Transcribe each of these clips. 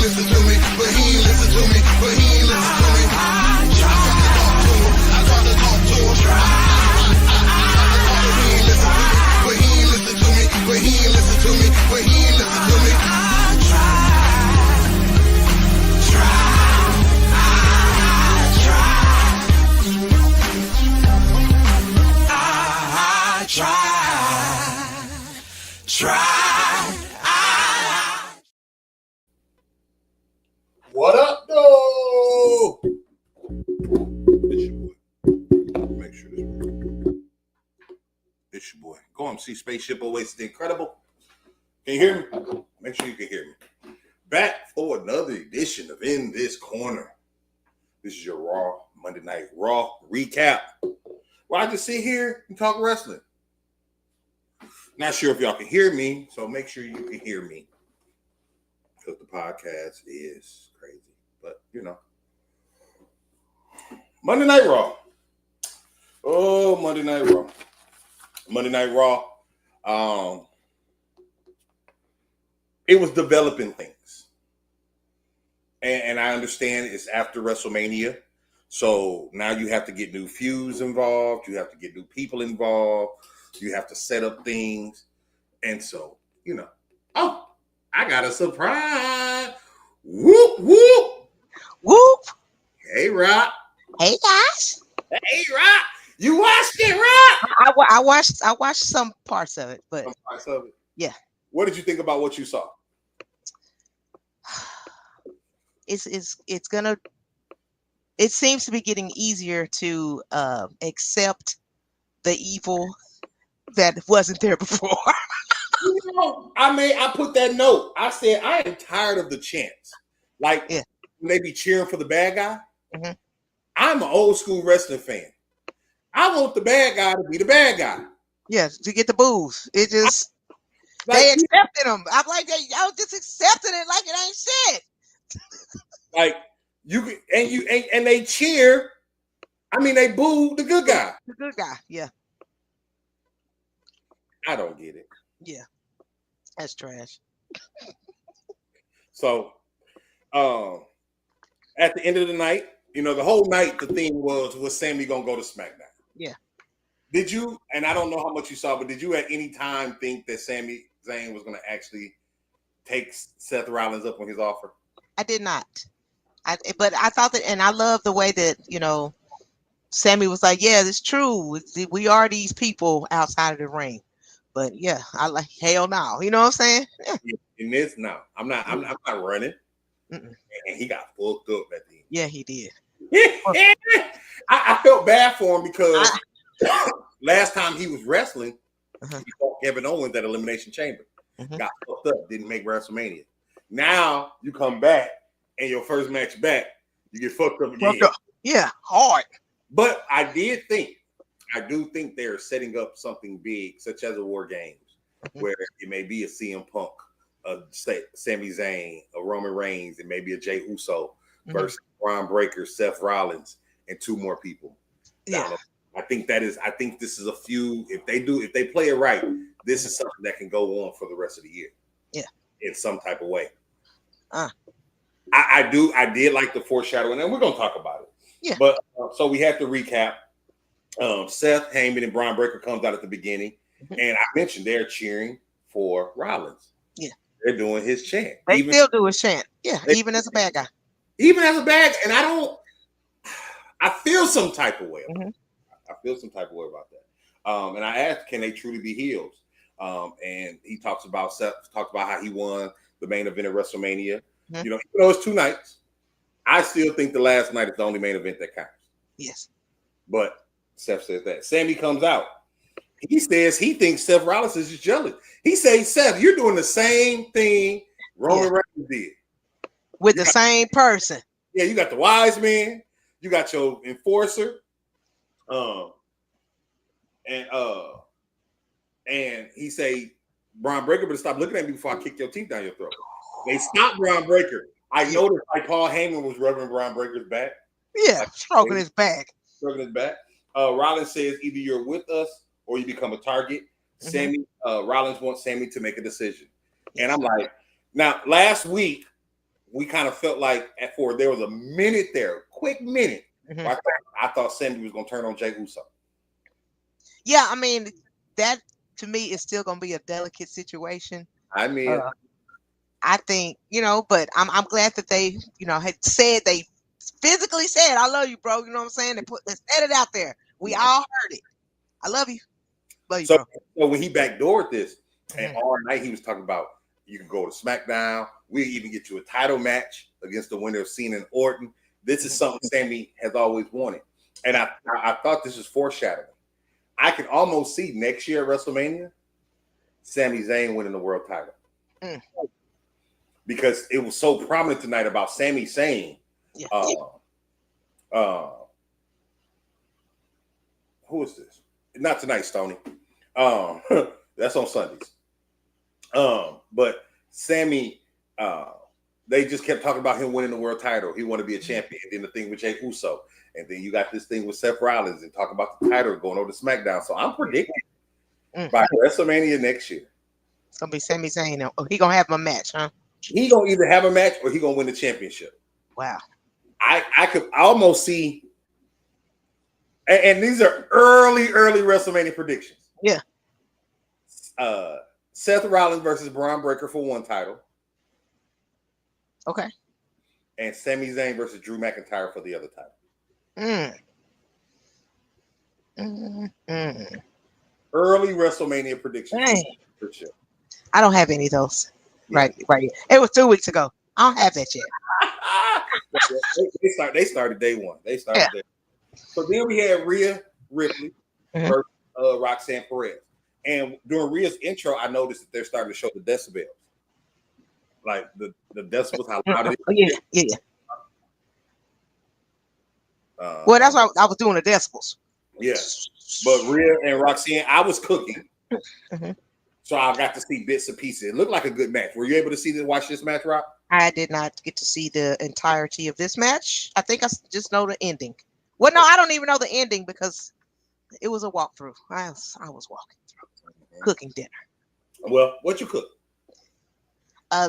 listen to me, but he ain't listen to me, but he ain't listen to me. I tried to talk to him. He ain't listen to me, but he ain't listen to me, but he ain't listen to me, but he ain't listen to me. What up, though? It's your boy. Make sure this works. It's your boy. Go on, see Spaceship Always the Incredible. Can you hear me? Make sure you can hear me. Back for another edition of In This Corner. This is your Raw Monday Night Raw recap. Well, I just sit here and talk wrestling. Not sure if y'all can hear me, so make sure you can hear me. Because the podcast is crazy. But, you know. Monday Night Raw. Oh, Monday Night Raw. Monday Night Raw. It was developing things. And I understand it's after WrestleMania. So now you have to get new feuds involved. You have to get new people involved. You have to set up things. And so, you know. Oh, I got a surprise. Whoop, whoop. Whoop. Hey, Rock. Hey, guys. Hey, Rock. You watched it, Rock? I watched some parts of it, but Some parts of it. Yeah. What did you think about what you saw? It seems to be getting easier to accept the evil that wasn't there before. You know, I put that note. I said, I am tired of the chants. Like, when they be cheering for the bad guy. Mm-hmm. I'm an old school wrestling fan. I want the bad guy to be the bad guy. Yes, to get the boos. It just they accepted them. I'm like, y'all just accepting it like it ain't shit. Like and they cheer. I mean, they boo the good guy. The good guy, yeah. I don't get it. Yeah, that's trash. So, at the end of the night, you know, the whole night, the theme was Sami gonna go to SmackDown. Yeah. Did you? And I don't know how much you saw, but did you at any time think that Sami Zayn was gonna actually take Seth Rollins up on his offer? I did not. But I thought that, and I love the way that, you know, Sami was like, yeah, it's true. We are these people outside of the ring. But yeah, I like hell no. You know what I'm saying? Yeah. In this, no, I'm not running. Mm-mm. And he got fucked up at the end. Yeah, he did. I felt bad for him because last time he was wrestling, he fought Kevin Owens at Elimination Chamber. Got fucked up, didn't make WrestleMania. Now you come back and your first match back, you get fucked up again. Yeah, hard. But I do think they're setting up something big, such as a War Games, where it may be a CM Punk, a Sami Zayn, a Roman Reigns, it may be a Jey Uso versus Bron Breakker, Seth Rollins, and two more people. Yeah. I think this is a few. If they play it right, this is something that can go on for the rest of the year. Yeah. In some type of way. I did like the foreshadowing, and we're gonna talk about it. Yeah. But so we have to recap. Seth, Heyman, and Bron Breakker comes out at the beginning, and I mentioned they're cheering for Rollins. Yeah. They're doing his chant. They still do his chant. Yeah, even as a bad guy. Even as a bad guy. And I feel some type of way about that. I feel some type of way about that. And I asked, can they truly be heels? And he talks about how he won the main event of WrestleMania. You know, even though it's 2 nights, I still think the last night is the only main event that counts. Yes. But Seth says that. Sami comes out. He says he thinks Seth Rollins is just jealous. He says, Seth, you're doing the same thing Roman Reigns did. With the same person. Yeah, you got the wise man. You got your enforcer. And he say, Bron Breakker, but stop looking at me before I kick your teeth down your throat. They stopped Bron Breakker. I noticed like Paul Heyman was rubbing Bron Breakker's back. Yeah, stroking his back. Rollins says either you're with us or you become a target. Rollins wants Sami to make a decision. And I'm like, now last week, we kind of felt like there was a minute there, quick minute. Mhm. Where I thought Sammy was gonna turn on Jey Uso. Yeah, I mean that to me is still gonna be a delicate situation. I mean, I think, but I'm glad that they, had said they physically said, I love you, bro. You know what I'm saying? They said it out there. We all heard it. I love you. Love you, so, bro. so when he backdoored this, and all night he was talking about you can go to SmackDown. We even get you a title match against the winner of Cena and Orton. This is something Sammy has always wanted. And I thought this was foreshadowing. I can almost see next year at WrestleMania, Sami Zayn winning the world title. Because it was so prominent tonight about Sami saying, who is this? Not tonight, Stoney. That's on Sundays. But Sammy, they just kept talking about him winning the world title. He wanted to be a champion. And then the thing with Jey Uso. And then you got this thing with Seth Rollins and talking about the title going over to SmackDown. So I'm predicting by WrestleMania next year. It's going to be Sami Zayn. Oh, he going to have a match, huh? He going to either have a match or he going to win the championship. Wow. I could almost see, and these are early WrestleMania predictions. Yeah. Seth Rollins versus Bron Breakker for one title. Okay. And Sami Zayn versus Drew McIntyre for the other title. Early WrestleMania predictions. For sure. I don't have any of those. Yeah. Right. It was 2 weeks ago. I don't have that yet. They started day one. Day one. So then we had Rhea Ripley versus Roxanne Perez. And during Rhea's intro, I noticed that they're starting to show the decibels. Like the decibels, how loud it is. Yeah. Well, that's why I was doing the decibels. Yeah. But Rhea and Roxanne, I was cooking. So I got to see bits and pieces. It looked like a good match. Were you able to watch this match, Rob? I did not get to see the entirety of this match. I think I just know the ending. Well, no, I don't even know the ending because it was a walkthrough. I was walking through, cooking dinner. Well, what you cook?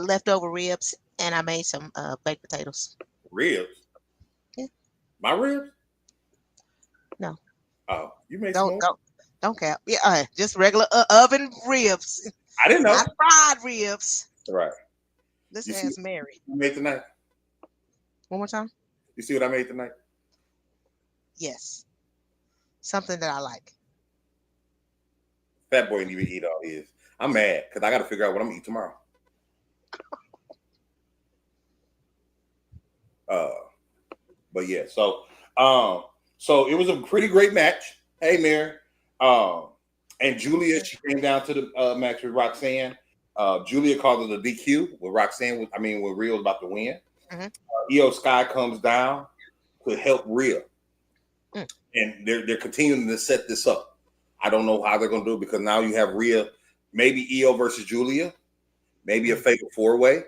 Leftover ribs, and I made some baked potatoes. Ribs? Yeah. My ribs? No. Oh, you made Don't cap. Yeah, just regular oven ribs. I didn't know. Not fried ribs. Right. This ass Mary. You made tonight? One more time? You see what I made tonight? Yes. Something that I like. Fat boy didn't even eat all his. I'm mad because I got to figure out what I'm going to eat tomorrow. But yeah, so it was a pretty great match. Hey, Mary. And Julia, she came down to the match with Roxanne. Julia called it a DQ when when Rhea was about to win. Io Sky comes down to help Rhea. And they're continuing to set this up. I don't know how they're going to do it because now you have Rhea, maybe Io versus Julia, maybe a fatal four-way,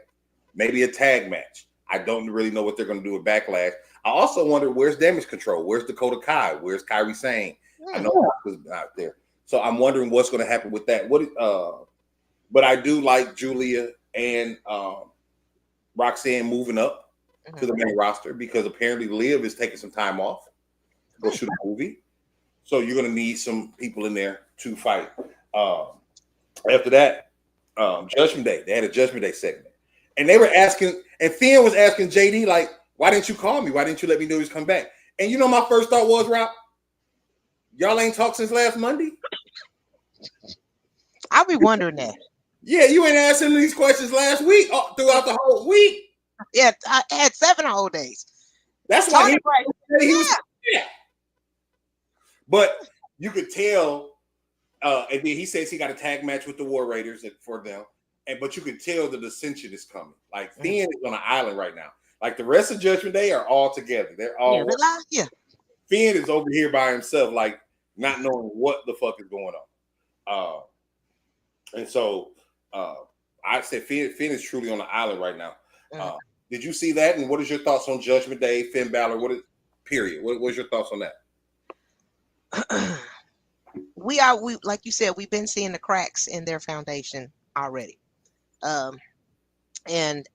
maybe a tag match. I don't really know what they're going to do with Backlash. I also wonder where's Damage Control? Where's Dakota Kai? Where's Kairi Sane? I know was out there. So I'm wondering what's going to happen with that. But I do like Julia and Roxanne moving up to the main roster because apparently Liv is taking some time off to go shoot a movie. So you're going to need some people in there to fight. After that, Judgment Day. They had a Judgment Day segment. And they were asking, and Finn was asking JD, like, why didn't you call me? Why didn't you let me know he's come back? And you know my first thought was, Rob, y'all ain't talked since last Monday? I'll be wondering that. Yeah, you ain't asking these questions last week, throughout the whole week. Yeah, I had 7 whole days. That's why he was. Yeah. But you could tell, and then he says he got a tag match with the War Raiders for them. But you could tell the dissension is coming. Like Finn is on an island right now. Like the rest of Judgment Day are all together. They're all Finn is over here by himself, like not knowing what the fuck is going on. And so I said Finn is truly on the island right now. Did you see that? And what is your thoughts on Judgment Day, Finn Balor? Period. What's your thoughts on that? We like you said, we've been seeing the cracks in their foundation already. And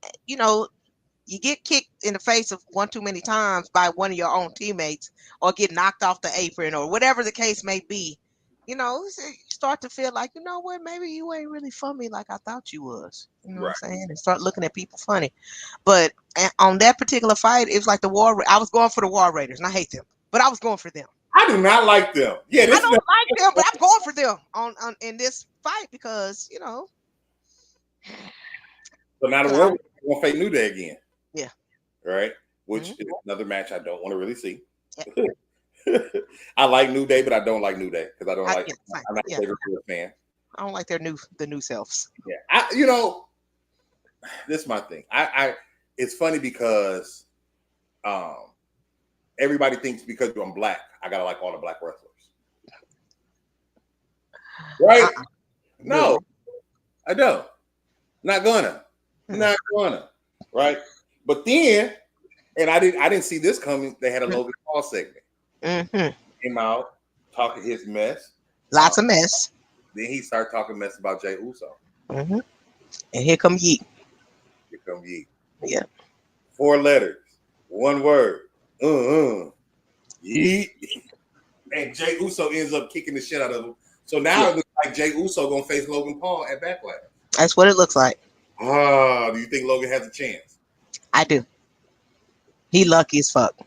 you get kicked in the face of one too many times by one of your own teammates, or get knocked off the apron, or whatever the case may be, you start to feel like, you know what, maybe you ain't really for me like I thought you was. You know what I'm saying? And start looking at people funny. But on that particular fight, it was like I was going for the War Raiders, and I hate them, but I was going for them. I do not like them. Yeah, I don't like them, but I'm going for them on in this fight because So now the world going to face New Day again. Yeah. Right? Which is another match I don't want to really see. Yeah. I like New Day, but I don't like New Day because I'm not a favorite fan. I don't like the new selves. Yeah. This is my thing. It's funny because everybody thinks because I'm black, I gotta like all the black wrestlers. Right? No, I don't. Not gonna. Right? But then, and I didn't see this coming. They had a Logan Paul segment. Came out talking his mess. Lots of mess. Then he started talking mess about Jey Uso. And here come Yeet. Yeah. 4 letters, 1 word. Yeet. And Jey Uso ends up kicking the shit out of him. So now it looks like Jey Uso gonna face Logan Paul at Backlash. That's what it looks like. Do you think Logan has a chance? I do. He lucky as fuck.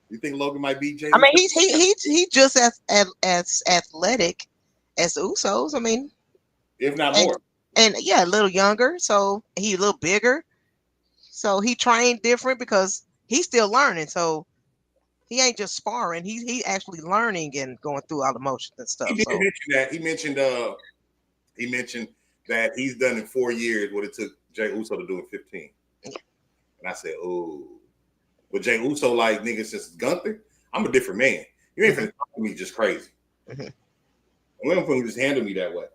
You think Logan might beat Jey? I mean, he's just as athletic as the Usos. I mean, if not more. And a little younger, so he a little bigger. So he trained different because he's still learning. So he ain't just sparring; he actually learning and going through all the motions and stuff. He did mention that. He mentioned that he's done in 4 years what it took Jey Uso to do in 15. Yeah. And I said, "Oh." But Jey Uso, like, nigga, since Gunther, I'm a different man. You ain't finna talk to me just crazy. I'm not finna just handle me that way.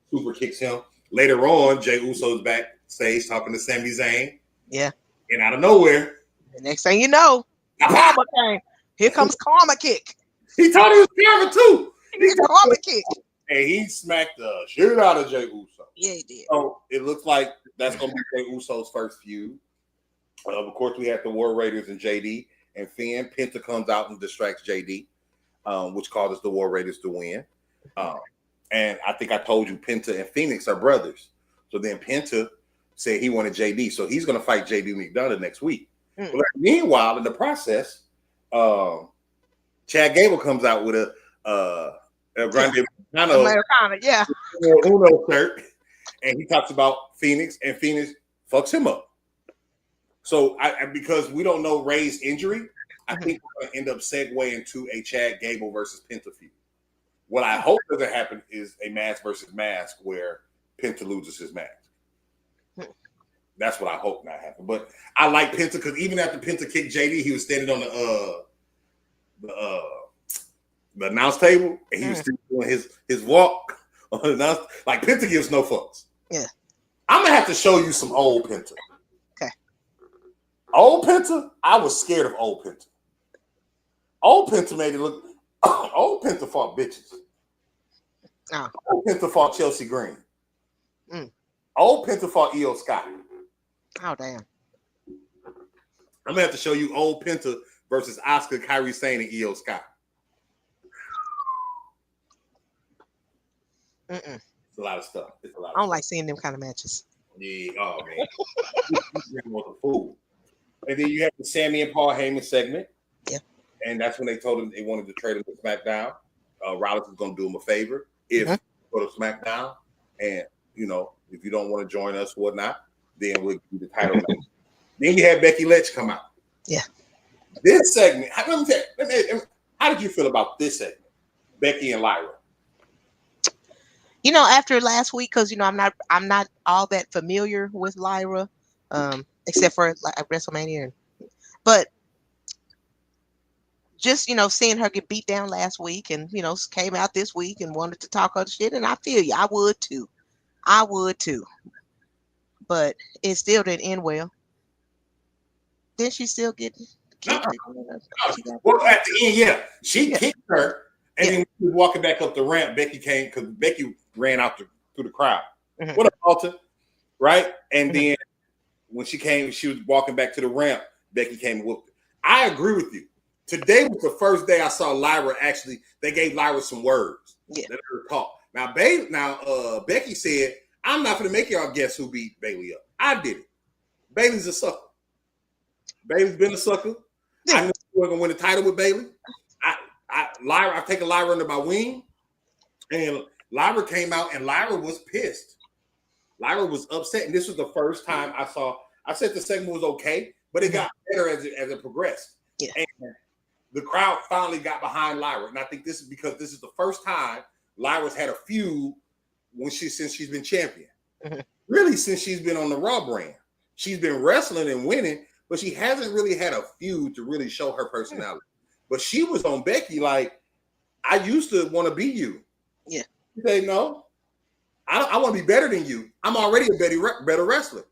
Super kicks him. Later on, Jey Uso's backstage talking to Sami Zayn. Yeah. And out of nowhere, the next thing you know, karma came. Here comes karma kick. He thought he was karma too. He's karma kick. And he smacked the shit out of Jey Uso. Yeah, he did. So it looks like that's gonna be Jey Uso's first feud. Of course, we have the War Raiders and JD and Finn. Penta comes out and distracts JD, which causes the War Raiders to win. And I think I told you Penta and Phoenix are brothers. So then Penta said he wanted JD. So he's going to fight JD McDonough next week. But meanwhile, in the process, Chad Gable comes out with a Grande Americana, Uno shirt. And he talks about Phoenix, and Phoenix fucks him up. So because we don't know Ray's injury, I think we're going to end up segueing into a Chad Gable versus Penta feud. What I hope doesn't happen is a mask versus mask where Penta loses his mask. That's what I hope not happen. But I like Penta because even after Penta kicked JD, he was standing on the announce table and he was still doing his walk on the announce. Like, Penta gives no fucks. Yeah. I'm gonna have to show you some old Penta. Okay. Old Penta, I was scared of old Penta. Old Penta made it look. Old Penta fought bitches. Old Penta fought Chelsea Green. Old Penta fought Io Sky. Oh, damn. I'm gonna have to show you old Penta versus Asuka, Kairi Sane, and Io Sky. It's a lot of stuff. I don't like seeing them kind of matches. Yeah, oh man. He's a fool. And then you have the Sammy and Paul Heyman segment. Yeah. And that's when they told him they wanted to trade him to SmackDown. Rollins was going to do him a favor if you go to SmackDown. And, if you don't want to join us or whatnot, then we'll give you the title match. Then you had Becky Lynch come out. Yeah. This segment, how did you feel about this segment? Becky and Lyra. After last week, because I'm not all that familiar with Lyra, except for WrestleMania. But just seeing her get beat down last week, and came out this week and wanted to talk other shit, and I feel you, I would too. But it still didn't end well. Then she still get kicked. Well, at the end, yeah, she kicked her. And then we was walking back up the ramp. Becky came because Becky ran out through the crowd. What up, Alta? Right? And then when she was walking back to the ramp. Becky came and whooped her. I agree with you. Today was the first day I saw Lyra actually. They gave Lyra some words. Yeah. Let her talk. Now, Becky said, "I'm not going to make y'all guess who beat Bayley up. I did it. Bayley's a sucker. Bayley's been a sucker. Yeah. I knew we were going to win the title with Bayley. I've taken Lyra under my wing, and Lyra came out, and Lyra was pissed. Lyra was upset, and this was the first time I saw. I said the segment was okay, but it got better as it progressed. Yeah. And the crowd finally got behind Lyra, and I think this is because this is the first time Lyra's had a feud since she's been champion. Mm-hmm. Really, since she's been on the Raw brand, she's been wrestling and winning, but she hasn't really had a feud to really show her personality. But she was on Becky like, I used to want to be you. Yeah. She said, no, I want to be better than you. I'm already a better wrestler.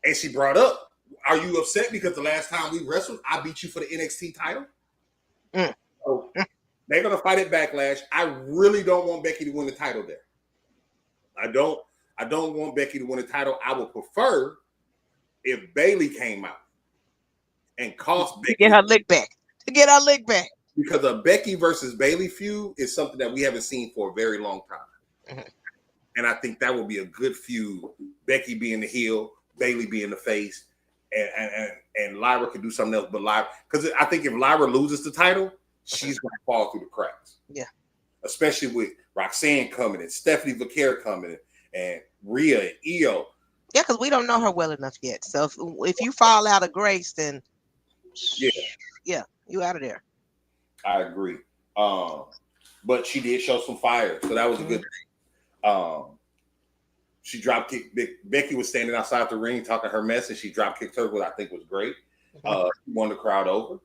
And she brought up, are you upset because the last time we wrestled, I beat you for the NXT title? So they're going to fight at Backlash. I really don't want Becky to win the title there. I don't want Becky to win the title. I would prefer if Bayley came out and cost Becky. Get her lick back. To get her lick back. Because a Becky versus Bayley feud is something that we haven't seen for a very long time. Mm-hmm. And I think that would be a good feud. Becky being the heel, Bayley being the face, and Lyra could do something else. But Lyra, because I think if Lyra loses the title, she's going to fall through the cracks. Yeah. Especially with Roxanne coming and Stephanie Vacquer coming and Rhea and Io. Yeah, because we don't know her well enough yet. So if you fall out of grace, then yeah, you out of there. I agree. But she did show some fire, so that was a good thing. She drop kicked. Becky was standing outside the ring talking her mess, and she drop kicked her, what I think was great. She won the crowd over.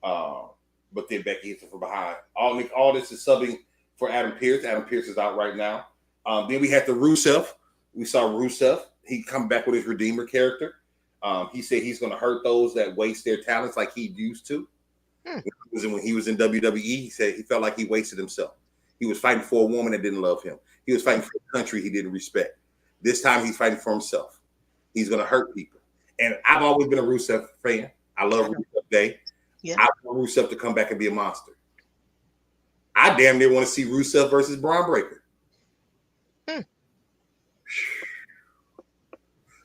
But then Becky hits her from behind. All this is subbing for Adam Pearce. Adam Pearce is out right now. Then we had the Rusev. We saw Rusev. He come back with his Redeemer character. He said he's going to hurt those that waste their talents like he used to. When he was in WWE, he said he felt like he wasted himself. He was fighting for a woman that didn't love him. He was fighting for a country he didn't respect. This time he's fighting for himself. He's going to hurt people. And I've always been a Rusev fan. I love Rusev Day. Yeah. I want Rusev to come back and be a monster. I damn near want to see Rusev versus Bron Breakker.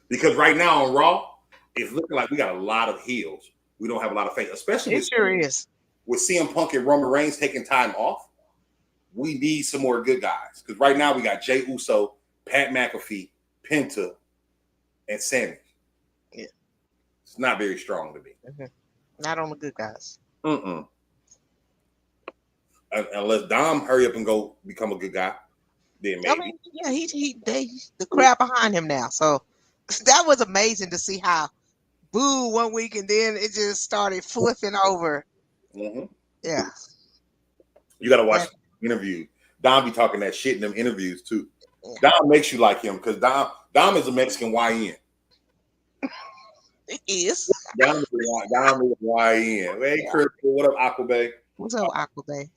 Because right now on Raw, it's looking like we got a lot of heels. We don't have a lot of face, especially with CM Punk and Roman Reigns taking time off. We need some more good guys. Because right now we got Jey Uso, Pat McAfee, Penta, and Sami. Yeah. It's not very strong to me. Not on the good guys. Unless Dom hurry up and go become a good guy, then maybe. I mean, yeah, the crowd behind him now. So that was amazing to see how boo one week and then it just started flipping over. Yeah. You got to watch the interview. Dom be talking that shit in them interviews too. Yeah. Dom makes you like him because Dom is a Mexican YN. He is. Dom is YN. Hey, Chris, what up, Aquabae? What's up, Aquabae?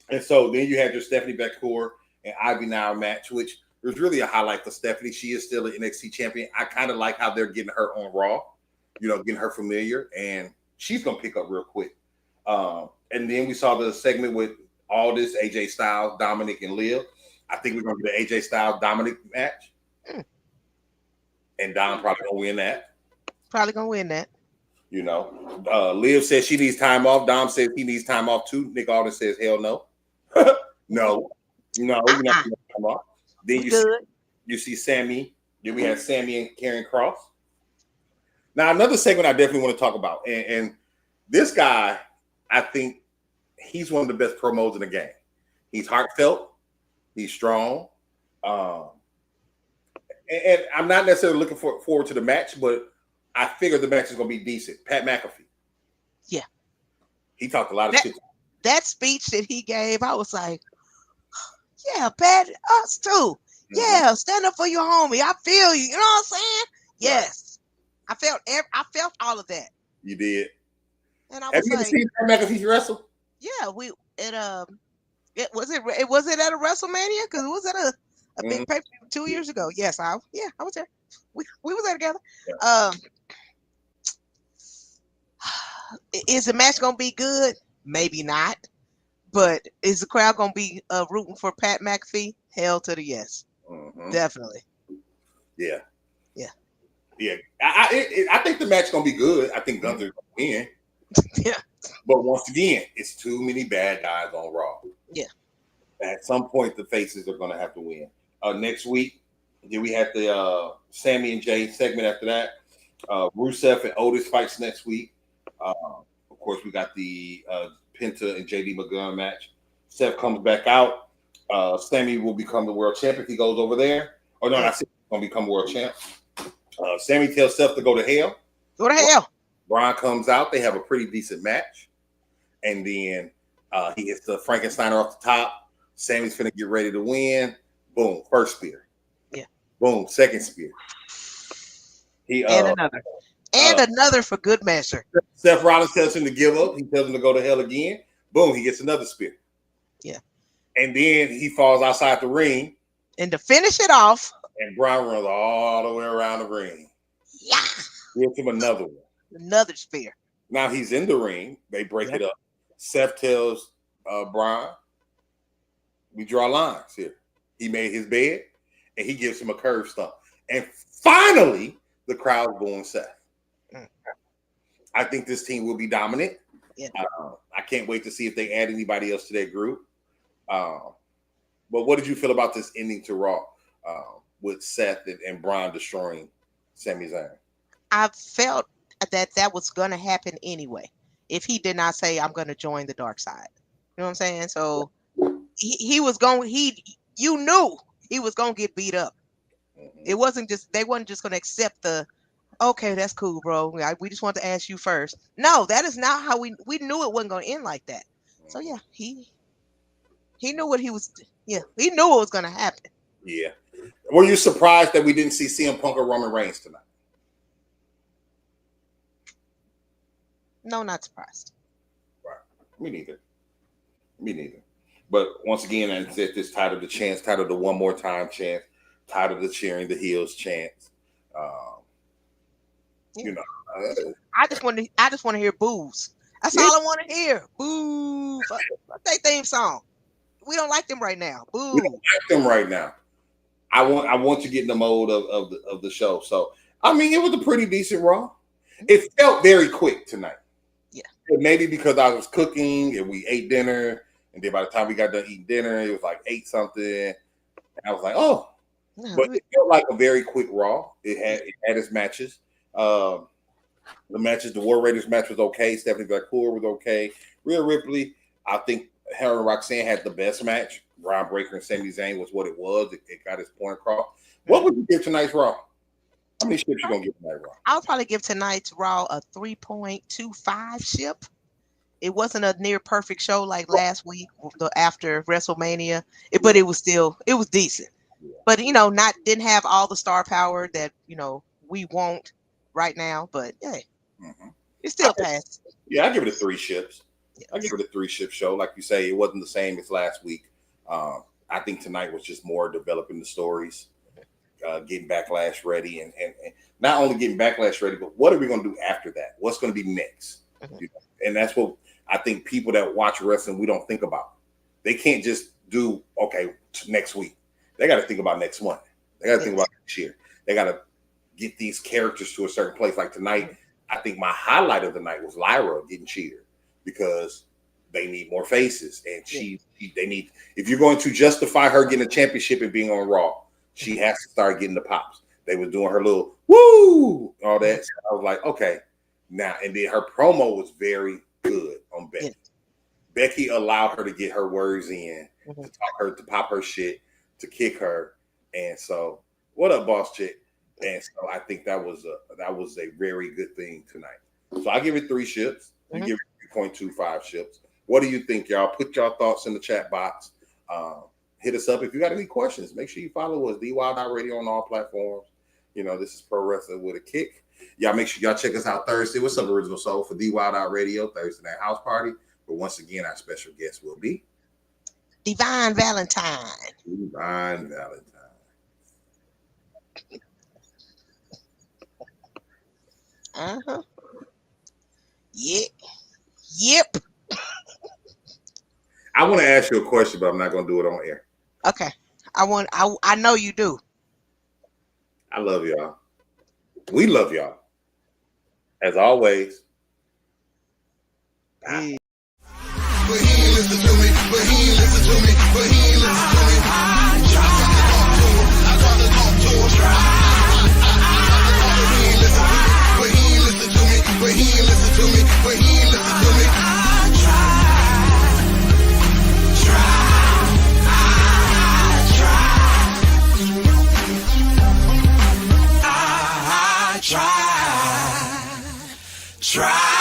And so then you had your Stephanie Vacquer and Ivy Nile match, which was really a highlight for Stephanie. She is still an NXT champion. I kind of like how they're getting her on Raw, getting her familiar, and she's going to pick up real quick. And then we saw the segment with Aldis, AJ Styles, Dominic, and Liv. I think we're going to do the AJ Styles Dominic match. And Dom probably going to win that. Probably going to win that. Liv says she needs time off. Dom says he needs time off too. Nick Aldis says, hell no. No, you're not going to time off. Then you see Sami. Then we have Sami and Karrion Kross. Now, another segment I definitely want to talk about. And this guy, I think he's one of the best promos in the game. He's heartfelt. He's strong. And I'm not necessarily looking forward to the match, but I figure the match is going to be decent. Pat McAfee. Yeah. He talked a lot of shit. That speech that he gave, I was like, yeah, Pat, us too. Yeah, stand up for your homie. I feel you. You know what I'm saying? Yes. Right. I felt all of that. You did. And I Have was you ever seen Pat McAfee wrestle? Yeah, was it at a WrestleMania? Because it was at a big pay 2 years ago. Yes, I was there. We was there together. Yeah. Is the match gonna be good? Maybe not. But is the crowd gonna be rooting for Pat McAfee? Hell to the yes. Mm-hmm. Definitely. Yeah. Yeah. Yeah. I think the match is gonna be good. I think Gunther's gonna win. Yeah. But once again, it's too many bad guys on Raw. Yeah. At some point, the faces are gonna have to win. Next week, then we have the Sami and Jey segment after that. Rusev and Otis fights next week. Of course, we got the Penta and JD McGunn match. Seth comes back out. Sami will become the world champion if he goes over there. Oh, no, not Seth, he's going to become world champ. Sami tells Seth to go to hell. Go to hell. Bron comes out. They have a pretty decent match. And then he hits the Frankensteiner off the top. Sami's finna get ready to win. Boom, first spear. Yeah. Boom, second spear. And another. And another for good measure. Seth Rollins tells him to give up. He tells him to go to hell again. Boom, he gets another spear. Yeah. And then he falls outside the ring. And to finish it off. And Bron runs all the way around the ring. Yeah. Gives him another one. Another spear. Now he's in the ring. They break it up. Seth tells Bron, we draw lines here. He made his bed, and he gives him a curve stomp. And finally, the crowd's going Seth. I think this team will be dominant. Yeah. I can't wait to see if they add anybody else to their group. But what did you feel about this ending to Raw with Seth and Bron destroying Sami Zayn? I felt that was going to happen anyway. If he did not say, I'm going to join the dark side. You know what I'm saying? So he was going, you knew he was going to get beat up. Mm-hmm. It wasn't just, they wasn't just going to accept okay, that's cool, bro. We just want to ask you first. No, that is not how we knew it wasn't going to end like that. So yeah, he knew what he was, he knew what was going to happen. Yeah. Were you surprised that we didn't see CM Punk or Roman Reigns tonight? No, not surprised. Right. Me neither. But once again, I said this titled the chance, titled the one more time chance, titled the cheering the heels chance. You know, I just want to hear boos. That's all I want to hear. Boo! Fuck their theme song. We don't like them right now. Boo! We don't like them right now. I want to get in the mode of the show. So I mean, it was a pretty decent Raw. It felt very quick tonight. Yeah. Maybe because I was cooking and we ate dinner, and then by the time we got done eating dinner, it was like 8 something. And I was like, oh. No, but it felt like a very quick Raw. It had its matches. The War Raiders match was okay. Stephanie Vacquer was okay. Rhea Ripley, I think her and Roxanne had the best match. Bron Breakker and Sami Zayn was what it was. It got its point across. What would you give tonight's Raw? How many ships you gonna give tonight, Raw? I'll probably give tonight's Raw a 3.25 ship. It wasn't a near perfect show like last week after WrestleMania, but it was decent. Yeah. But didn't have all the star power that we want right now. But hey, it still passed. Yeah, I give it a 3 ships. Yeah. I give it a 3-ship show. Like you say, it wasn't the same as last week. I think tonight was just more developing the stories, getting Backlash ready, and not only getting Backlash ready, but what are we going to do after that? What's going to be next? And that's what I think people that watch wrestling, we don't think about. They can't just do, next week. They got to think about next month. They got to think about next year. They got to get these characters to a certain place. Like tonight, I think my highlight of the night was Lyra getting cheered because they need more faces. And they need, if you're going to justify her getting a championship and being on Raw, she has to start getting the pops. They were doing her little woo, all that. So I was like, okay, now, and then her promo was very good on Becky. Becky allowed her to get her words in, to pop her shit, to kick her. And so, what up, boss chick? And so I think that was a very good thing tonight. So I give it 3 ships. You give it 3.25 ships. What do you think, y'all? Put your thoughts in the chat box. Hit us up if you got any questions. Make sure you follow us, DWild.Radio on all platforms. This is Pro Wrestling with a Kick. Y'all make sure y'all check us out Thursday. What's up, Original Soul, for DWild.Radio Thursday Night House Party. But once again, our special guest will be Divine Valentine. Divine Valentine. Uh-huh. Yeah. Yep. I want to ask you a question, but I'm not going to do it on air. Okay. I know you do. I love y'all. We love y'all. As always. Hey. But he ain't listen to me. But he ain't listen to me. But he ain't listen to me. I tried to talk to him. I tried to talk to him. But he ain't listen to me. But he ain't listen to me. But he ain't listen to me. But he ain't listen to me. Try.